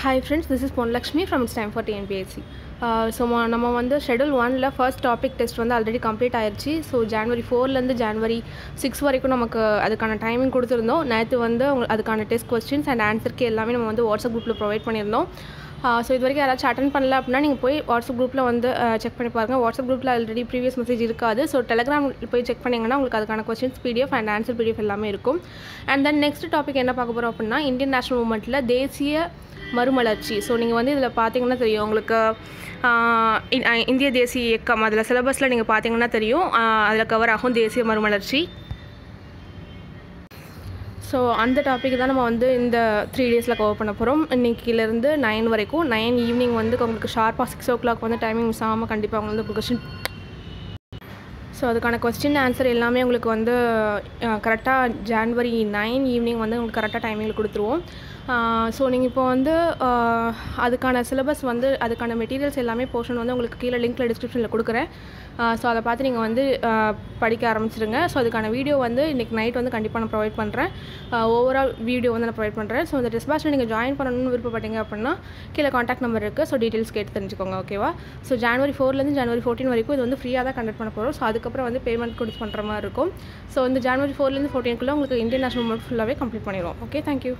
Hi friends, this is Pon Lakshmi from It's Time for TNPSC. So நம்ம வந்து schedule 1ல first topic test வந்து already complete ஆயிடுச்சு. So ஜனவரி 4லேருந்து ஜனவரி 6 வரைக்கும் நமக்கு அதுக்கான டைமிங் கொடுத்துருந்தோம். நேற்று வந்து அதுக்கான டெஸ்ட் கொஸ்டின்ஸ் அண்ட் ஆன்சருக்கு எல்லாமே நம்ம வந்து வாட்ஸ்அப் குரூப்பில் ப்ரொவைட் பண்ணியிருந்தோம். ஸோ இது வரைக்கும் யாராச்சும் அட்டன் பண்ணல அப்படின்னா நீங்கள் போய் வாட்ஸ்அப் குரூப்பில் வந்து செக் பண்ணி பாருங்கள். வாட்ஸ்அப் குரூப்பில் ஆல்ரெடி ப்ரீவியஸ் மெசேஜ் இருக்காது. ஸோ டெலிகிராம் போய் செக் பண்ணிங்கன்னா உங்களுக்கு அதுக்கான questions PDF and answer PDF எல்லாமே இருக்கும். அண்ட் தென் நெக்ஸ்ட் டாபிக் என்ன பார்க்க போகிறோம் அப்படின்னா இந்தியன் நேஷனல் மூவ்மெண்ட்டில் தேசிய மறுமலர்ச்சி. ஸோ நீங்கள் வந்து இதில் பார்த்தீங்கன்னா தெரியும் உங்களுக்கு இந்திய தேசிய இயக்கம் அதில் சிலபஸில் நீங்கள் பார்த்தீங்கன்னா தெரியும் அதில் கவர் ஆகும் தேசிய மறுமலர்ச்சி. ஸோ அந்த டாபிக் தான் நம்ம வந்து இந்த 3 டேஸில் கவர் பண்ண போகிறோம். இன்றைக்கிலேருந்து 9 வரைக்கும் 9 ஈவினிங் வந்து உங்களுக்கு ஷார்ப்பாக 6 o'clock வந்து டைமிங் மிஸ் ஆகாமல் கண்டிப்பாக அவங்க வந்து கொஸ்டின். ஸோ அதுக்கான கொஸ்டின் ஆன்சர் எல்லாமே உங்களுக்கு வந்து கரெக்டாக ஜனவரி 9 ஈவினிங் வந்து உங்களுக்கு கரெக்டாக டைமிங்கில் கொடுத்துருவோம். ஸோ நீங்கள் இப்போ வந்து அதுக்கான சிலபஸ் வந்து அதுக்கான மெட்டீரியல்ஸ் எல்லாமே போர்ஷன் வந்து உங்களுக்கு கீழே லிங்க்கில் டிஸ்கிரிப்ஷனில் கொடுக்குறேன். ஸோ அதை பார்த்து நீங்கள் வந்து படிக்க ஆரம்பிச்சிருங்க. ஸோ அதுக்கான வீடியோ வந்து இன்றைக்கி நைட் வந்து கண்டிப்பாக நான் ப்ரொவைட் பண்ணுறேன். ஓவரால் வீடியோ வந்து நான் ப்ரொவைட் பண்ணுறேன். ஸோ இந்த டெஸ்ட் பேட்ச்சில் நீங்கள் ஜாயின் பண்ணணும்னு விருப்பப்பட்டீங்க அப்படின்னா கீழே காண்டாக்ட் நம்பர் இருக்குது. ஸோ டீட்டெயில்ஸ் கேட்டு தெரிஞ்சுக்கோங்க. ஓகேவா? ஸோ ஜனவரி 4லேருந்து ஜனவரி 14 வரைக்கும் இது வந்து ஃப்ரீயாக தான் கண்டக்ட் பண்ண போகிறோம். ஸோ அதுக்கப்புறம் வந்து பேமெண்ட் கொடுத்து பண்ணுற மாதிரி இருக்கும். ஸோ இந்த ஜனவரி 4லேருந்து 14க்குள்ளே உங்களுக்கு இந்தியன் நேஷனல் மூவ்மெண்ட் ஃபுல்லாகவே கம்ப்ளீட் பண்ணிடுவோம். Okay, thank you.